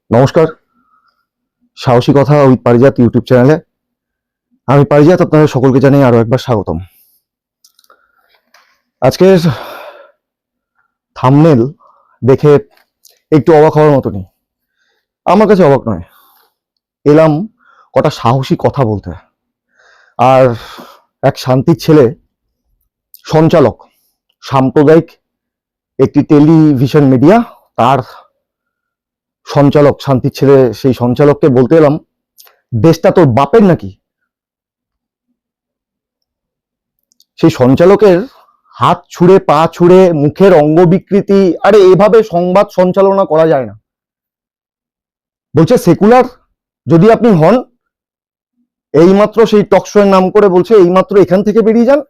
নমস্কার, সাহসী কথা উইথ পারিজাত ইউটিউব চ্যানেলে আমি পারিজাত আপনাদের সকলকে জানাই আরো একবার স্বাগতম। আজকের থাম্বনেল দেখে একটু অবাক হওয়ার মতনই, আমার কাছে অবাক নয়, এলাম কটা সাহসী কথা বলতে। আর এক শান্তির ছেলে, সঞ্চালক, সাম্প্রদায়িক একটি টেলিভিশন মিডিয়া, তার সঞ্চালক শান্তির ছেলে, সেই সঞ্চালককে বলতে এলাম, দেশটা তোর বাপের নাকি? সেই সঞ্চালকের হাত ছুঁড়ে, পা ছুঁড়ে, মুখের অঙ্গ বিকৃতি, আরে এভাবে সংবাদ সঞ্চালনা করা যায় না। বলছে সেকুলার যদি আপনি হন, এইমাত্র সেই টকশোয়ের নাম করে বলছে এইমাত্র এখান থেকে বেরিয়ে যান,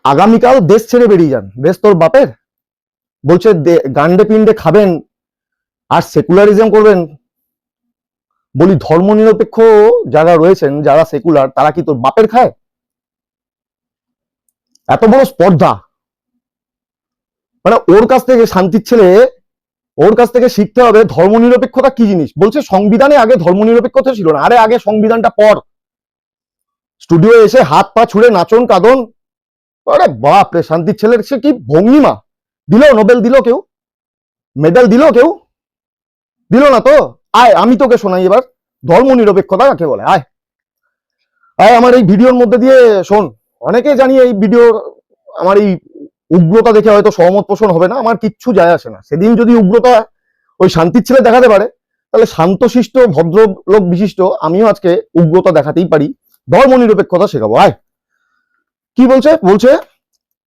আগামীকাল দেশ ছেড়ে বেরিয়ে যান, দেশ তোর বাপের। বলছে গান্ডে পিণ্ডে খাবেন আর সেকুলারিজম করবেন। বলি ধর্মনিরপেক্ষ যারা রয়েছেন, যারা সেকুলার, তারা কি তোর বাপের খায়? এত বড় স্পর্ধা! মানে ওর কাছ থেকে, শান্তির ছেলে, ওর কাছ থেকে শিখতে হবে ধর্মনিরপেক্ষতা কি জিনিস। বলছে সংবিধানে আগে ধর্মনিরপেক্ষতা ছিল না। আরে আগে সংবিধানটা পড়, স্টুডিও এসে হাত পা ছুড়ে নাচন কাঁদন। আরে বাপ রে, শান্তির ছেলের সে কি ভঙ্গিমা! দিল নোবেল, দিল কেউ মেডেল, দিল কেউ দিল না তো। আয় আমি তোকে শোনাই এবার ধর্মনিরপেক্ষতা কাকে বলে। আয় আয় আমার এই ভিডিওর মধ্যে দিয়ে শোন। অনেকে জানি এই ভিডিও, আমার এই উগ্রতা দেখে হয়তো সহমত পোষণ হবে না, আমার কিচ্ছু যায় আসে না। সেদিন যদি উগ্রতা ওই শান্তির ছেলে দেখাতে পারে, তাহলে শান্তশিষ্ট ভদ্রলোক বিশিষ্ট আমিও আজকে উগ্রতা দেখাতেই পারি। ধর্মনিরপেক্ষতা শেখাবো। আয় কি বলছে? বলছে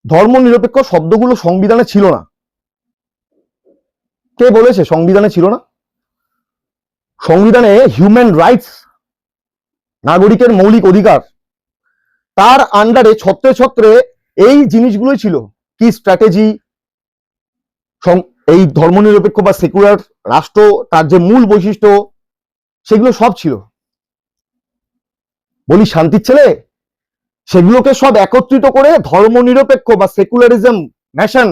ধর্মনিরপেক্ষ শব্দগুলো সংবিধানে ছিল না। কে বলেছে সংবিধানে ছিল না? সংবিধানে হিউম্যান রাইটস, নাগরিকের মৌলিক অধিকার, তার আন্ডারে ছত্রে ছত্রে এই জিনিসগুলোই ছিল। কি স্ট্র্যাটেজি, এই ধর্মনিরপেক্ষ বা সেকুলার রাষ্ট্র, তার যে মূল বৈশিষ্ট্য, সেগুলো সব ছিল। বলি শান্তির ছেলে, সেগুলোকে সব একত্রিত করে ধর্মনিরপেক্ষ বা সেকুলারিজম ন্যাশন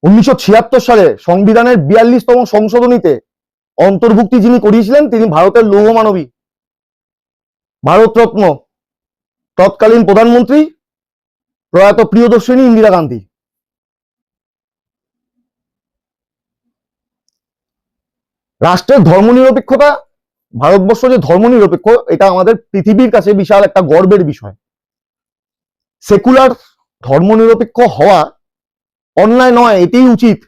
1976 সালে সংবিধানের 42তম সংশোধনীতে অন্তর্ভুক্তি যিনি করিয়েছিলেন, তিনি ভারতের লৌহ মানবী, ভারতরত্ন, তৎকালীন প্রধানমন্ত্রী প্রয়াত প্রিয়দর্শিনী ইন্দিরা গান্ধী। রাষ্ট্রের ধর্মনিরপেক্ষতা, ভারতবর্ষ যে ধর্মনিরপেক্ষ, এটা আমাদের পৃথিবীর কাছে বিশাল একটা গর্বের বিষয়। সেকুলার ধর্মনিরপেক্ষ হওয়া অন্যায় নয়, এটাই উচিত।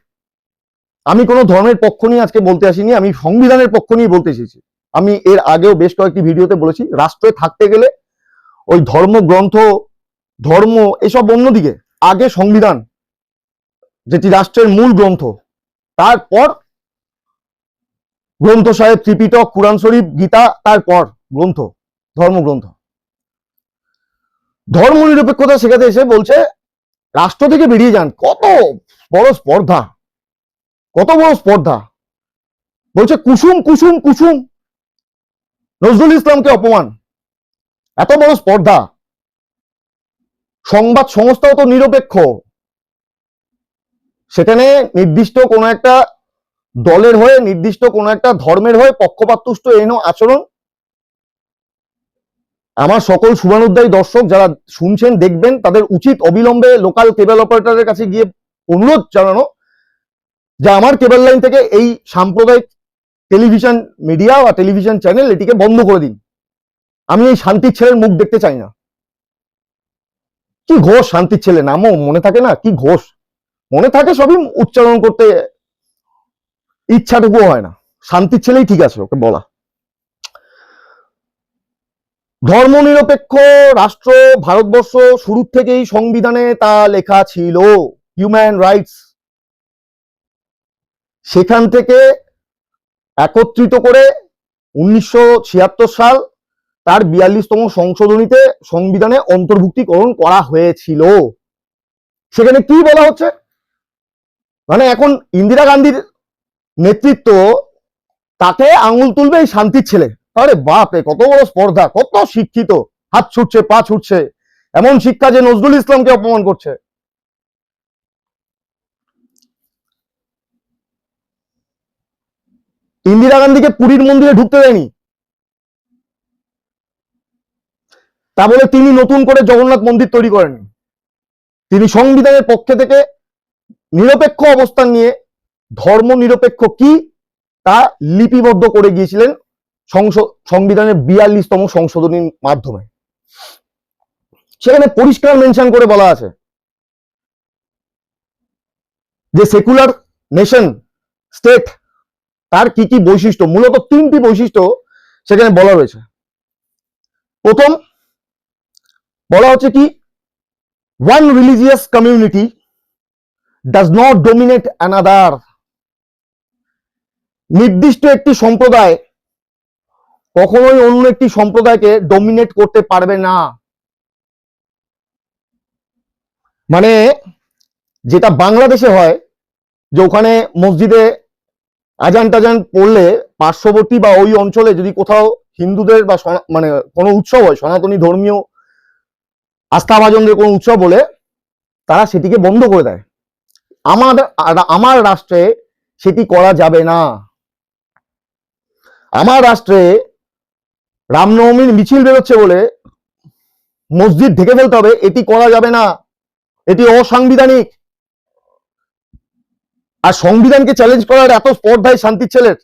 আমি কোনো ধর্মের পক্ষ নিয়ে আজকে বলতে আসিনি, আমি সংবিধানের পক্ষ নিয়ে বলতে এসেছি। আমি এর আগেও বেশ কয়েকটি ভিডিওতে বলেছি, রাষ্ট্রে থাকতে গেলে ওই ধর্মগ্রন্থ, ধর্ম এসব অন্যদিকে, আগে সংবিধান যেটি রাষ্ট্রের মূল গ্রন্থ, তারপর গ্রন্থ সাহেব, ত্রিপিটক, কুরআন শরীফ, গীতা, তারপর গ্রন্থ, ধর্মগ্রন্থ। ধর্মনিরপেক্ষতা শেখাতে এসে বলছে রাষ্ট্র থেকে বেরিয়ে যান। কত বড় স্পর্ধা, কত বড় স্পর্ধা! বলছে কুসুম কুসুম কুসুম, নজরুল ইসলামকে অপমান। এত বড় স্পর্ধা! সংবাদ সংস্থাও তো নিরপেক্ষ, সেখানে নির্দিষ্ট কোন একটা দলের হয়ে, নির্দিষ্ট কোন একটা ধর্মের হয়ে পক্ষপাতদুষ্ট এন আচরণ, আমার সকল শুভানুধ্যায়ী দর্শক যারা শুনছেন দেখবেন, তাদের উচিত অবিলম্বে লোকাল কেবল অপারেটরের কাছে গিয়ে অনুরোধ জানানো যে আমার কেবল লাইন থেকে এই সাম্প্রদায়িক টেলিভিশন মিডিয়া বা টেলিভিশন চ্যানেল এটিকে বন্ধ করে দিন। আমি এই শান্তির ছেলের মুখ দেখতে চাই না। কি ঘোষ শান্তির ছেলে, নামও মনে থাকে না, কি ঘোষ মনে থাকে, সবই উচ্চারণ করতে ইচ্ছাটুকু হয় না। শান্তির ছেলেই ঠিক আছে ওকে বলা। ধর্মনিরপেক্ষ রাষ্ট্র ভারতবর্ষ শুরু থেকেই সংবিধানে তা লেখা ছিল, হিউম্যান রাইটস। সেখান থেকে একত্রিত করে 1976 সাল তার 42তম সংশোধনীতে সংবিধানে অন্তর্ভুক্তিকরণ করা হয়েছিল। সেখানে কি বলা হচ্ছে, মানে এখন ইন্দিরা গান্ধীর নেতৃত্ব, তাকে আঙুল তুলবে এই শান্তির ছেলে। আরে বাপ রে, কত বড় স্পর্ধা! কত শিক্ষিত, হাত ছুটছে, পা ছুটছে, এমন শিক্ষা যে নজরুল ইসলামকে অপমান করছে। ইন্দিরা গান্ধীকে পুরীর মন্দিরে ঢুকতে দেয়নি, তা বলে তিনি নতুন করে জগন্নাথ মন্দির তৈরি করেননি। তিনি সংবিধানের পক্ষে থেকে নিরপেক্ষ অবস্থান নিয়ে ধর্ম নিরপেক্ষ কি তা লিপিবদ্ধ করে গিয়েছিলেন সংবিধানের 42তম সংশোধনীর মাধ্যমে। সেখানে পরিষ্কার মেনশন করে বলা আছে যে সেকুলার নেশন স্টেট তার কি কি বৈশিষ্ট্য, মূলত 3টি বৈশিষ্ট্য সেখানে বলা রয়েছে। প্রথম বলা হচ্ছে কি, one religious community does not dominate another. নির্দিষ্ট একটি সম্প্রদায় কখনোই অন্য একটি সম্প্রদায়কে ডমিনেট করতে পারবে না। মানে যেটা বাংলাদেশে হয় যে ওখানে মসজিদে আজান টাজান পড়লে পার্শ্ববর্তী বা ওই অঞ্চলে যদি কোথাও হিন্দুদের বা মানে কোনো উৎসব হয়, সনাতনী ধর্মীয় আস্থাভাজনদের কোনো উৎসব বলে, তারা সেটিকে বন্ধ করে দেয়। আমার রাষ্ট্রে সেটি করা যাবে না। আমার রাষ্ট্রে রামনবমীর মিছিল বেরোচ্ছে বলে মসজিদ ঢেকে ফেলতে হবে, এটি করা যাবে না, এটি অসাংবিধানিক। আর সংবিধানকে চ্যালেঞ্জ করার এত স্পর্ধায় শান্তির ছেলের।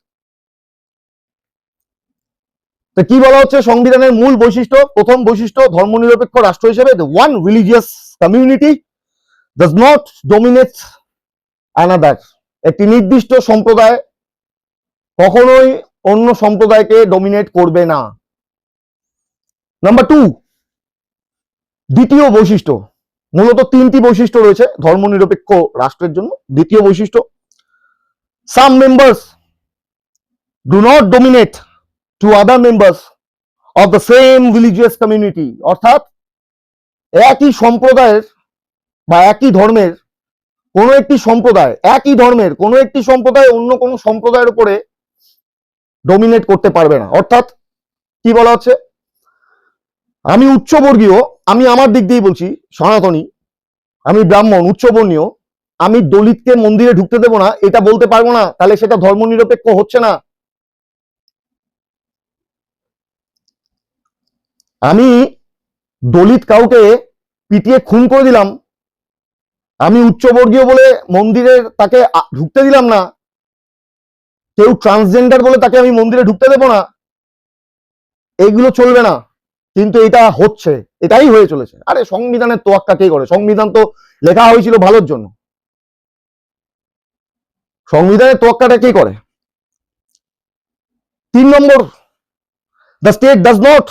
তো কি বলা হচ্ছে সংবিধানের মূল বৈশিষ্ট্য? প্রথম বৈশিষ্ট্য, ধর্মনিরপেক্ষ রাষ্ট্র হিসেবে one religious community does not dominate another. একটি নির্দিষ্ট সম্প্রদায় কখনোই অন্য সম্প্রদায়কে ডমিনেট করবে না। নাম্বার 2, দ্বিতীয় বৈশিষ্ট্য, মূলত 3টি বৈশিষ্ট্য রয়েছে ধর্মনিরপেক্ষ রাষ্ট্রের জন্য। দ্বিতীয় বৈশিষ্ট্য, some members do not dominate to other members of the same religious community. অর্থাৎ একই সম্প্রদায়ের বা একই ধর্মের কোনো একটি সম্প্রদায়, একই ধর্মের কোনো একটি সম্প্রদায় অন্য কোনো সম্প্রদায়ের উপরে ডমিনেট করতে পারবে না। অর্থাৎ কি বলা হচ্ছে, আমি উচ্চবর্গীয়, আমি আমার দিক দিয়ে বলছি, সনাতনী, আমি ব্রাহ্মণ, উচ্চবর্ণীয়, আমি দলিতকে মন্দিরে ঢুকতে দেবো না এটা বলতে পারবো না, তাহলে সেটা ধর্মনিরপেক্ষ হচ্ছে না। আমি দলিত কাউকে পিটিয়ে খুন করে দিলাম, আমি উচ্চবর্গীয় বলে মন্দিরে তাকে ঢুকতে দিলাম না, কেউ ট্রান্সজেন্ডার বলে তাকে আমি মন্দিরে ঢুকতে দেবো না, এইগুলো চলবে না। কিন্তু এটা হচ্ছে, এটাই হয়ে চলেছে। আরে সংবিধানের তোয়াক্কা কে করে? সংবিধান তো লেখা হয়েছিল ভালোর জন্য, সংবিধানের তোয়াক্কাটা কে করে? 3 নম্বর, the state does not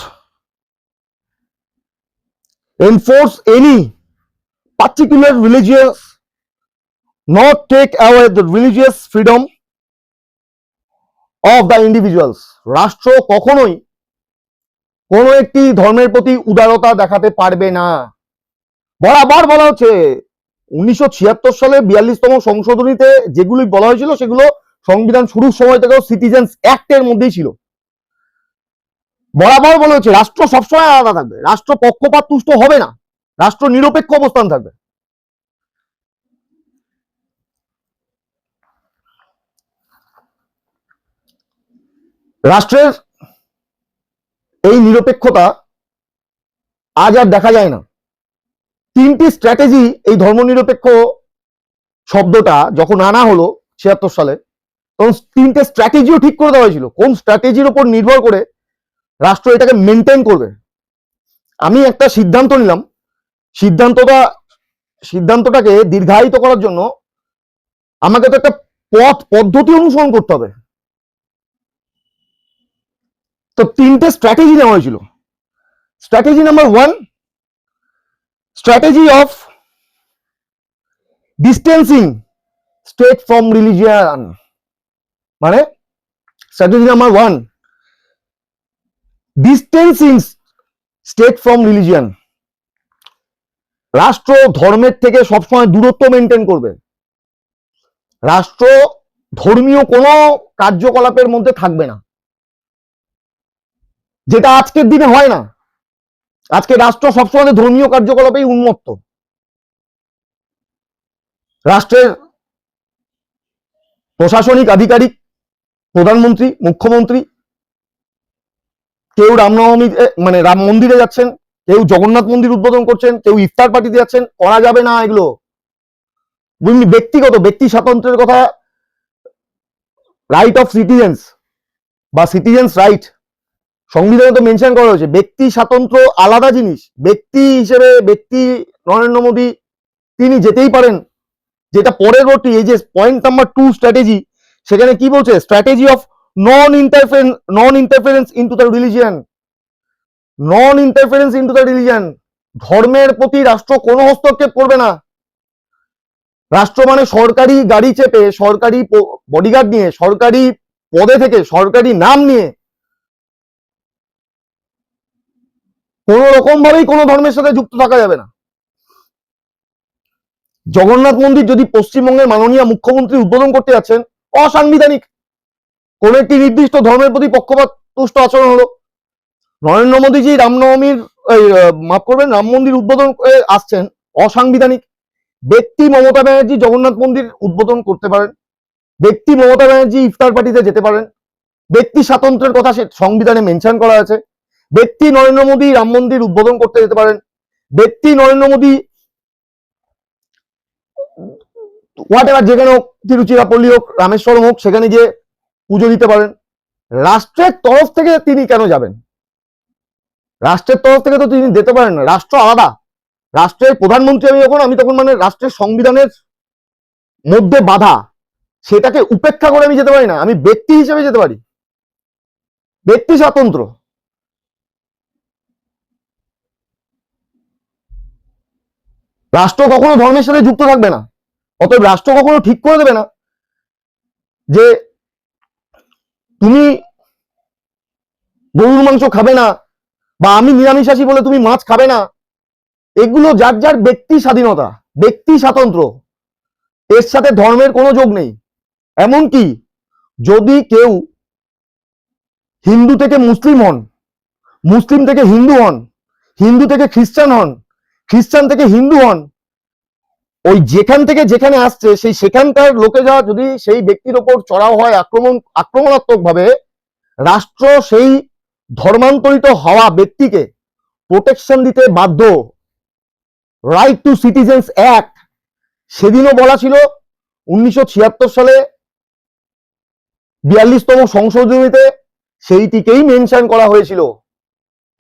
enforce any particular religious nor take away the religious freedom of the individuals. রাষ্ট্র কখনোই কোন একটি ধর্মের প্রতি উদারতা দেখাতে পারবে না। বরাবর বলা হচ্ছে 1976 সালে 42তম সংশোধনীতে যেগুলি বলা হয়েছিল সেগুলো সংবিধান শুরুর সময় থেকেও সিটিজেন্স অ্যাক্টের মধ্যেই ছিল। বরাবর বলা হচ্ছে রাষ্ট্র সবসময় আলাদা থাকবে, রাষ্ট্র পক্ষপাত তুষ্ট হবে না, রাষ্ট্র নিরপেক্ষ অবস্থান থাকবে। রাষ্ট্রের এই নিরপেক্ষতা আজ আর দেখা যায় না। 3টি স্ট্র্যাটেজি এই ধর্মনিরপেক্ষ শব্দটা যখন আনা হলো 76 সালে, তখন 3টে স্ট্র্যাটেজিও ঠিক করে দেওয়া হয়েছিল কোন স্ট্র্যাটেজির উপর নির্ভর করে রাষ্ট্র এটাকে মেনটেন করবে। আমি একটা সিদ্ধান্ত নিলাম, সিদ্ধান্তটাকে দীর্ঘায়িত করার জন্য আমাকে তো একটা পদ্ধতি অনুসরণ করতে হবে। তো 3টে স্ট্র্যাটেজি নেওয়া হয়েছিল। Strategy number 1, strategy of distancing state from religion. মানে strategy number 1, distancing state from religion. রাষ্ট্র ধর্মের থেকে সবসময় দূরত্ব মেনটেন করবে, রাষ্ট্র ধর্মীয় কোনো কার্যকলাপের মধ্যে থাকবে না, যেটা আজকের দিনে হয় না। আজকে রাষ্ট্র সবসময় ধর্মীয় কার্যকলাপেই উন্মত্ত। রাষ্ট্রের প্রশাসনিক আধিকারিক প্রধানমন্ত্রী, মুখ্যমন্ত্রী, কেউ রামনবমী মানে রাম মন্দিরে যাচ্ছেন, কেউ জগন্নাথ মন্দির উদ্বোধন করছেন, কেউ ইফতার পার্টিতে যাচ্ছেন, করা যাবে না এগুলো। ব্যক্তিগত ব্যক্তি স্বাতন্ত্র্যের কথা, রাইট অফ সিটিজেন্স বা সিটিজেন্স রাইট সংবিধানে তো মেনশন করা হয়েছে। ব্যক্তি স্বাতন্ত্র্য আলাদা জিনিস। ব্যক্তি হিসেবে ব্যক্তি নরেন্দ্র মোদী তিনি যেতেই পারেন, যেটা পরবর্তী এই যে পয়েন্ট নাম্বার 2 স্ট্র্যাটেজি, সেখানে কি বলছে? Strategy of non interference into the religion. Non interference into the religion, ধর্মের প্রতি রাষ্ট্র কোনো হস্তক্ষেপ করবে না। রাষ্ট্র মানে সরকারি গাড়ি চেপে, সরকারি বডিগার্ড নিয়ে, সরকারি পদে থেকে, সরকারি নাম নিয়ে কোন রকম ভাবেই কোনো ধর্মের সাথে যুক্ত থাকা যাবে না। জগন্নাথ মন্দির যদি পশ্চিমবঙ্গের মাননীয় মুখ্যমন্ত্রী উদ্বোধন করতে যাচ্ছেন, অসাংবিধানিক। কোন একটি নির্দিষ্ট ধর্মের প্রতি পক্ষপাত তুষ্ট আচরণ হলো। নরেন্দ্র মোদীজি রামনবমীর মাফ করবেন রাম মন্দির উদ্বোধন করে আসছেন, অসাংবিধানিক। ব্যক্তি মমতা ব্যানার্জি জগন্নাথ মন্দির উদ্বোধন করতে পারেন, ব্যক্তি মমতা ব্যানার্জি ইফতার পার্টিতে যেতে পারেন, ব্যক্তি স্বাতন্ত্র্যের কথা সংবিধানে মেনশন করা আছে। ব্যক্তি নরেন্দ্র মোদী রাম মন্দির উদ্বোধন করতে যেতে পারেন, ব্যক্তি নরেন্দ্র মোদী হোয়াট এভার যেখানে হোক, তিরুচিরাপল্লী হোক, রামেশ্বরম হোক, সেখানে গিয়ে পুজো দিতে পারেন। রাষ্ট্রের তরফ থেকে তিনি কেন যাবেন? রাষ্ট্রের তরফ থেকে তো তিনি যেতে পারেন না, রাষ্ট্র আলাদা। রাষ্ট্রের প্রধানমন্ত্রী আমি তখন মানে রাষ্ট্রের সংবিধানের মধ্যে বাধা, সেটাকে উপেক্ষা করে আমি যেতে পারি না। আমি ব্যক্তি হিসেবে যেতে পারি, ব্যক্তি স্বাতন্ত্র্য। রাষ্ট্র কখনো ধর্মের সাথে যুক্ত থাকবে না। অতএব রাষ্ট্র কখনো ঠিক করে দেবে না যে তুমি গরুর মাংস খাবে না, বা আমি নিরামিষাশী বলে তুমি মাছ খাবে না। এগুলো যার যার ব্যক্তি স্বাধীনতা, ব্যক্তি স্বাতন্ত্র্য, এর সাথে ধর্মের কোনো যোগ নেই। এমনকি যদি কেউ হিন্দু থেকে মুসলিম হন, মুসলিম থেকে হিন্দু হন, হিন্দু থেকে খ্রিস্টান হন, খ্রিস্টান থেকে হিন্দু হন, ওই যেখান থেকে যেখানে আসছে সেই সেখানকার লোকেরা যদি সেই ব্যক্তির ওপর চড়াও হয় আক্রমণাত্মক ভাবে, রাষ্ট্র সেই ধর্মান্তরিত হওয়া ব্যক্তিকে প্রোটেকশন দিতে বাধ্য। রাইট টু সিটিজেন্স অ্যাক্ট সেদিনও বলা ছিল, 1976 সালে 42তম সংশোধনীতে সেইটিকেই মেনশন করা হয়েছিল।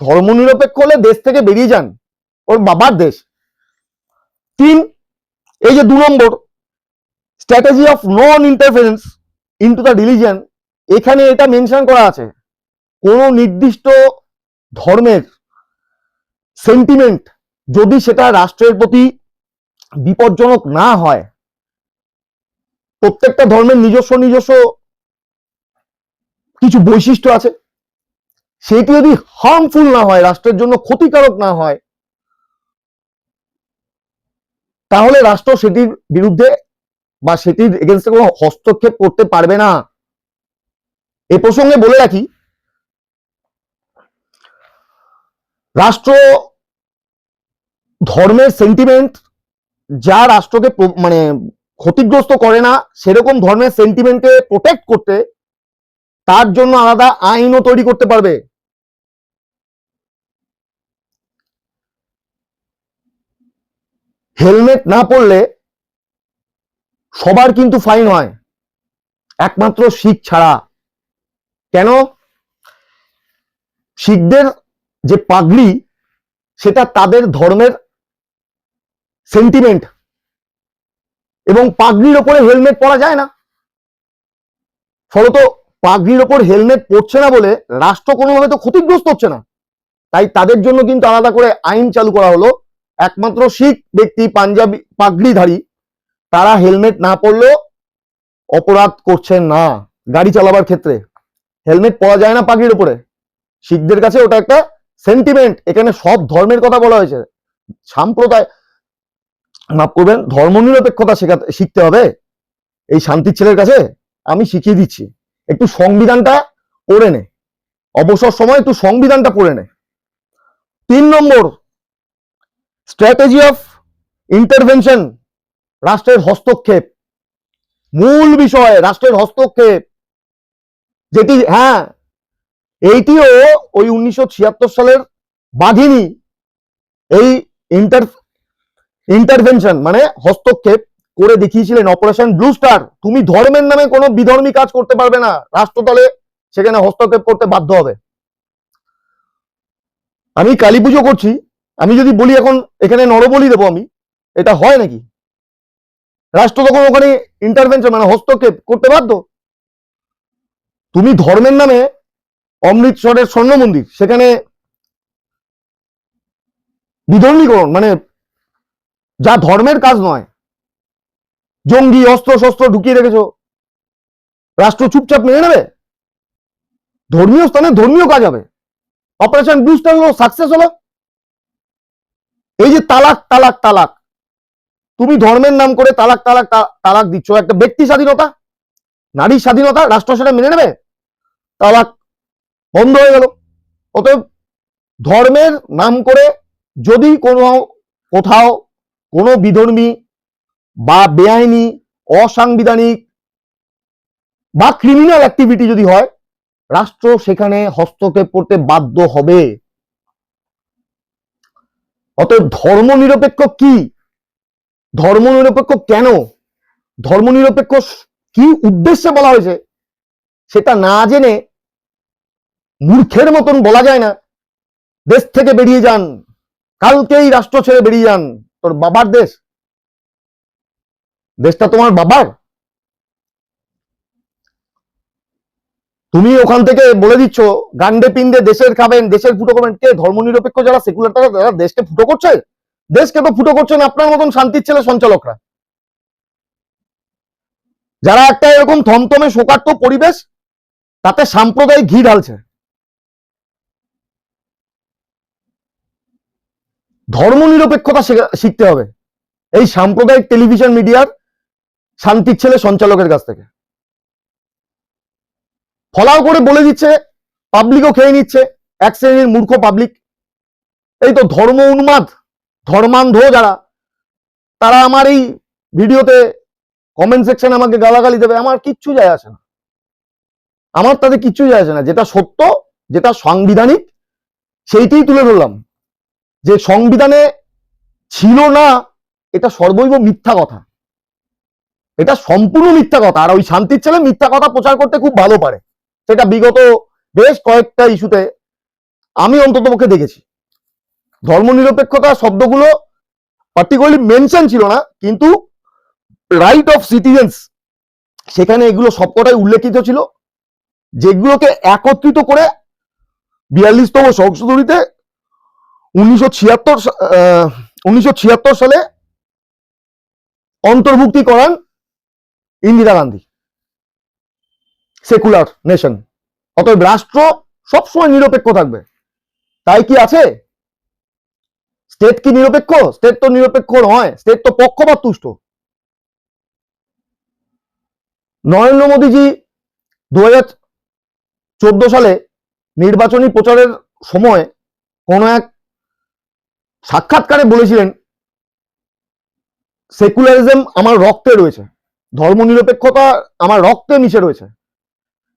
ধর্মনিরপেক্ষ হলে দেশ থেকে বেরিয়ে যান, ওর বাবার দেশ। 3, এই যে 2 number strategy of non interference into the religion, এখানে এটা মেনশন করা আছে, কোন নির্দিষ্ট ধর্মের সেন্টিমেন্ট যদি সেটা রাষ্ট্রের প্রতি বিপজ্জনক না হয়, প্রত্যেকটা ধর্মের নিজস্ব নিজস্ব কিছু বৈশিষ্ট্য আছে, সেটি যদি হার্মফুল না হয়, রাষ্ট্রের জন্য ক্ষতিকারক না হয়, তাহলে রাষ্ট্র সেটির বিরুদ্ধে বা সেটির এগেনস্টে কোনো হস্তক্ষেপ করতে পারবে না। এ প্রসঙ্গে বলে রাখি, রাষ্ট্র ধর্মের সেন্টিমেন্ট যা রাষ্ট্রকে মানে ক্ষতিগ্রস্ত করে না, সেরকম ধর্মের সেন্টিমেন্টকে প্রোটেক্ট করতে তার জন্য আলাদা আইনও তৈরি করতে পারবে। হেলমেট না পরলে সবার কিন্তু ফাইন হয়, একমাত্র শিখ ছাড়া। কেন? শিখদের যে পাগড়ি, সেটা তাদের ধর্মের সেন্টিমেন্ট, এবং পাগড়ির ওপরে হেলমেট পরা যায় না। ফলত পাগড়ির ওপর হেলমেট পড়ছে না বলে রাষ্ট্র কোনোভাবে তো ক্ষতিগ্রস্ত হচ্ছে না, তাই তাদের জন্য কিন্তু আলাদা করে আইন চালু করা হলো। একমাত্র শিখ ব্যক্তি, পাঞ্জাবি পাগড়িধারী, তারা হেলমেট না পরলেও অপরাধ করছেন না। গাড়ি চালাবার ক্ষেত্রে হেলমেট পরা যায় না পাগড়ির উপরে, শিখদের কাছে ওটা একটা সেন্টিমেন্ট। এখানে সব ধর্মের কথা বলা হয়েছে। সাম্প্রদায় মাফ করবেন, ধর্মনিরপেক্ষতা শিখতে হবে এই শান্তির ছেলের কাছে। আমি শিখিয়ে দিচ্ছি, একটু সংবিধানটা পড়ে নে, অবসর সময় একটু সংবিধানটা পড়ে নে। 3 নম্বর স্ট্র্যাটেজি অফ ইন্টারভেনশন, রাষ্ট্রের হস্তক্ষেপ। মূল বিষয় রাষ্ট্রের হস্তক্ষেপ। যেটি, হ্যাঁ, এইটিও ওই 1976 সালের বাঘিনী এই ইন্টারভেনশন মানে হস্তক্ষেপ করে দেখিয়েছিলেন অপারেশন ব্লু স্টার। তুমি ধর্মের নামে কোনো বিধর্মী কাজ করতে পারবে না, রাষ্ট্রদলে সেখানে হস্তক্ষেপ করতে বাধ্য হবে। আমি কালী পুজো করছি, আমি যদি বলি এখন এখানে নরবলি দেবো, আমি, এটা হয় নাকি? রাষ্ট্র তখন ওখানে ইন্টারভেনশন মানে হস্তক্ষেপ করতে বাধ্য। তুমি ধর্মের নামে অমৃতসরের স্বর্ণ মন্দির, সেখানে বিধর্মীকরণ মানে যা ধর্মের কাজ নয়, জঙ্গি অস্ত্র শস্ত্র ঢুকিয়ে রেখেছো, রাষ্ট্র চুপচাপ মেনে নেবে? ধর্মীয় স্থানে ধর্মীয় কাজ হবে। অপারেশন ব্লু স্টার হলো, সাকসেস হলো। এই যে তালাক তালাক তালাক, তুমি ধর্মের নাম করে তালাক তালাক তালাক দিচ্ছ, একটা ব্যক্তি স্বাধীনতা, নারীর স্বাধীনতা, রাষ্ট্র সেটা মেনে নেবে? তালাক বন্ধ হয়ে গেল। অতএব ধর্মের নাম করে যদি কোথাও কোনো বিধর্মী বা বেআইনি অসাংবিধানিক বা ক্রিমিনাল অ্যাক্টিভিটি যদি হয়, রাষ্ট্র সেখানে হস্তক্ষেপ করতে বাধ্য হবে। অতএব ধর্মনিরপেক্ষ কি, ধর্মনিরপেক্ষ কেন, ধর্মনিরপেক্ষ কি উদ্দেশ্যে বলা হয়েছে, সেটা না জেনে মূর্খের মতন বলা যায় না দেশ থেকে বেরিয়ে যান, কালকেই রাষ্ট্র ছেড়ে বেরিয়ে যান। তোর বাবার দেশ, দেশটা তোমার বাবার, তুমি ওখান থেকে বলে দিচ্ছ গান্ডে পিণ্ডে দেশের খাবেন, দেশের ফুটো করবেন। কে ধর্মনিরপেক্ষ যারা সেকুলার তারা দেশকে ফুটো করছে? দেশকে তো ফুটো করছেন আপনার মতন শান্তির ছেলে সঞ্চালকরা, যারা একটা এরকম থমথমে শোকার্ত পরিবেশ তাতে সাম্প্রদায়িক ঘি ঢালছে। ধর্মনিরপেক্ষতা শিখতে হবে এই সাম্প্রদায়িক টেলিভিশন মিডিয়ার শান্তির ছেলে সঞ্চালকের কাছ থেকে। ফলাও করে বলে দিচ্ছে, পাবলিকও খেয়ে নিচ্ছে, এক শ্রেণীর মূর্খ পাবলিক। এই তো ধর্ম উন্মাদ ধর্মান্ধ যারা, তারা আমার এই ভিডিওতে কমেন্ট সেকশনে আমাকে গালাগালি দেবে, আমার কিচ্ছু যায় আসে না, আমার তাতে কিচ্ছু যায় আসে না। যেটা সত্য, যেটা সাংবিধানিক, সেইটাই তুলে ধরলাম। যে সংবিধানে ছিল না, এটা সর্বৈব মিথ্যা কথা, এটা সম্পূর্ণ মিথ্যা কথা। আর ওই শান্তির ছেলে মিথ্যা কথা প্রচার করতে খুব ভালো পারে, সেটা বিগত বেশ কয়েকটা ইস্যুতে আমি অন্তত পক্ষে দেখেছি। ধর্মনিরপেক্ষতা শব্দগুলো পার্টিকুলারলি মেনশন ছিল না, কিন্তু রাইট অফ সিটিজেন্স সেখানে এগুলো সবকটাই উল্লেখিত ছিল, যেগুলোকে একত্রিত করে 42তম সংশোধনীতে 1976 সালে অন্তর্ভুক্তি করান ইন্দিরা গান্ধী, সেকুলার নেশন। অতএব রাষ্ট্র সবসময় নিরপেক্ষ থাকবে। তাই কি আছে? স্টেট কি নিরপেক্ষ? স্টেট তো নিরপেক্ষ নয়, স্টেট তো পক্ষপাত তুষ্ট। নরেন্দ্র মোদীজি 2014 সালে নির্বাচনী প্রচারের সময় কোন এক সাক্ষাৎকারে বলেছিলেন, সেকুলারিজম আমার রক্তে রয়েছে, ধর্মনিরপেক্ষতা আমার রক্তে মিশে রয়েছে।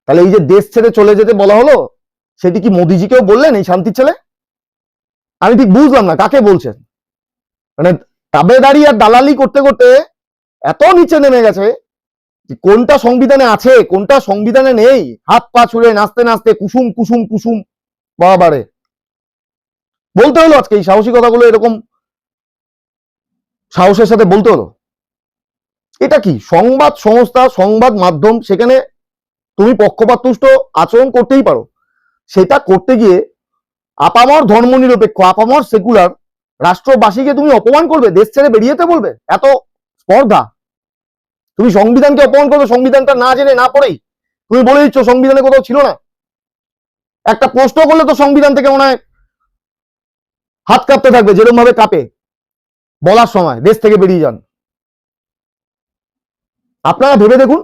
তাহলে এই যে দেশ ছেড়ে চলে যেতে বলা হলো, সেটি কি মোদিজিকেও বললেন এই শান্তির ছেলে? আমি ঠিক বুঝলাম না কাকে বলছেন। মানে তাবেদারি আর দালালি করতে করতে এত নিচে নেমে গেছে, কোনটা সংবিধানে আছে কোনটা সংবিধানে নেই, হাত পা ছুড়ে নাচতে নাচতে কুসুম কুসুম কুসুম বাবারে বলতে হলো আজকে এই সাহসী কথাগুলো, এরকম সাহসের সাথে বলতে হলো। এটা কি সংবাদ সংস্থা, সংবাদ মাধ্যম, সেখানে তুমি পক্ষপাত তুষ্ট আচরণ করতেই পারো। সেটা করতে গিয়ে আপামর ধর্মনিরপেক্ষ, আপামর সেকুলার রাষ্ট্রবাসীকে তুমি অপমান করবে, দেশ ছেড়ে বেরিয়ে যেতে বলবে? এত স্পর্ধা! তুমি সংবিধানকে অপমান করবে, সংবিধানটা না জেনে না পড়েই তুমি বলে দিচ্ছ সংবিধানে কোথাও ছিল না। একটা প্রশ্ন করলে তো সংবিধান থেকে মনে হয় হাত কাঁপতে থাকবে, যেরকম ভাবে কাঁপে বলার সময় দেশ থেকে বেরিয়ে যান। আপনারা ভেবে দেখুন,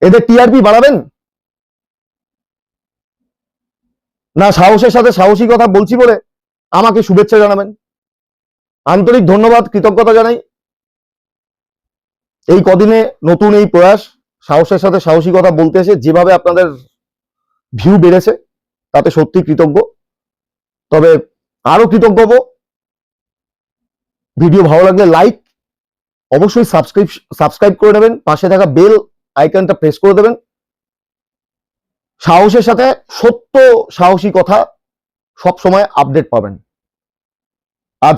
এদের টিআরপি বাড়াবেন না সাহসের সাথে সাহসী কথা বলছি বলে আমাকে শুভেচ্ছা জানাবেন? আন্তরিক ধন্যবাদ, কৃতজ্ঞতা জানাই। এই কদিনে নতুন এই প্রয়াস সাহসের সাথে সাহসিকতা বলতে এসে যেভাবে আপনাদের ভিউ বেড়েছে তাতে সত্যি কৃতজ্ঞ। তবে আরো কৃতজ্ঞ হব, ভিডিও ভালো লাগলে লাইক, অবশ্যই সাবস্ক্রাইব করে নেবেন, পাশে থাকা বেল আইকনটা প্রেস করে দেবেন। সাহসের সাথে সত্য সাহসী কথা সব সময় আপডেট পাবেন। আজ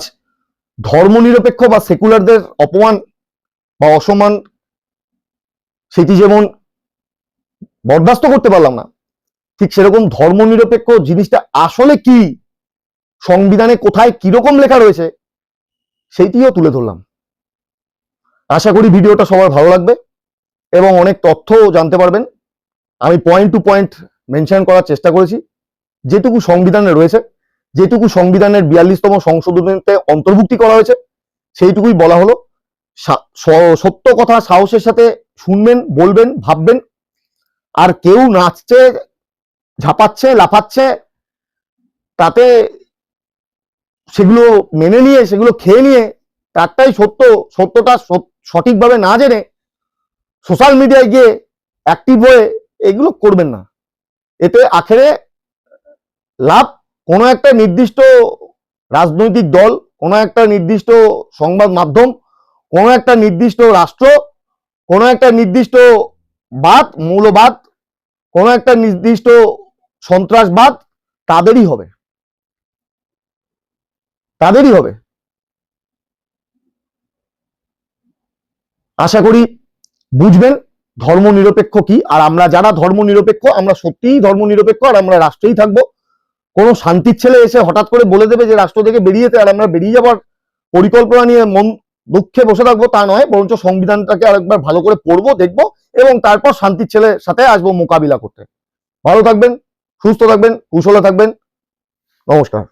ধর্মনিরপেক্ষ বা সেকুলারদের অপমান বা অসম্মান সেটি যেমন বরদাস্ত করতে পারলাম না, ঠিক সেরকম ধর্মনিরপেক্ষ জিনিসটা আসলে কি, সংবিধানে কোথায় কিরকম লেখা রয়েছে সেইটিও তুলে ধরলাম। আশা করি ভিডিওটা সবার ভালো লাগবে এবং অনেক তথ্য জানতে পারবেন। আমি পয়েন্ট টু পয়েন্ট মেনশন করার চেষ্টা করেছি, যেটুকু সংবিধানে রয়েছে, যেটুকু সংবিধানের 42তম সংশোধনীতে অন্তর্ভুক্তি করা হয়েছে সেইটুকুই বলা হলো। সত্য কথা সাহসের সাথে শুনবেন, বলবেন, ভাববেন। আর কেউ নাচছে, ঝাপাচ্ছে, লাফাচ্ছে, তাতে সেগুলো মেনে নিয়ে, সেগুলো খেয়ে নিয়ে তারটাই সত্যটা সঠিকভাবে না জেনে সোশ্যাল মিডিয়ায় গিয়ে অ্যাক্টিভ হয়ে এগুলো করবেন না। এতে আখেরে লাভ কোনো একটা নির্দিষ্ট রাজনৈতিক দল, কোনো একটা নির্দিষ্ট সংবাদ মাধ্যম, কোনো একটা নির্দিষ্ট রাষ্ট্র, কোনো একটা নির্দিষ্ট মৌলবাদ, কোনো একটা নির্দিষ্ট সন্ত্রাসবাদ, তাদেরই হবে। আশা করি বুঝবেন ধর্মনিরপেক্ষ কি। আর আমরা যারা ধর্মনিরপেক্ষ, আমরা সত্যিই ধর্মনিরপেক্ষ, আর আমরা রাষ্ট্রেই থাকবো। কোনো শান্তির ছেলে এসে হঠাৎ করে বলে দেবে যে রাষ্ট্র থেকে বেরিয়েতে, আর আমরা বেরিয়ে যাবার পরিকল্পনা নিয়ে মন দুঃখে বসে থাকবো, তা নয়। বরঞ্চ সংবিধানটাকে আরেকবার ভালো করে পড়বো, দেখবো এবং তারপর শান্তির ছেলের সাথে আসবো মোকাবিলা করতে। ভালো থাকবেন, সুস্থ থাকবেন, কুশলে থাকবেন। নমস্কার।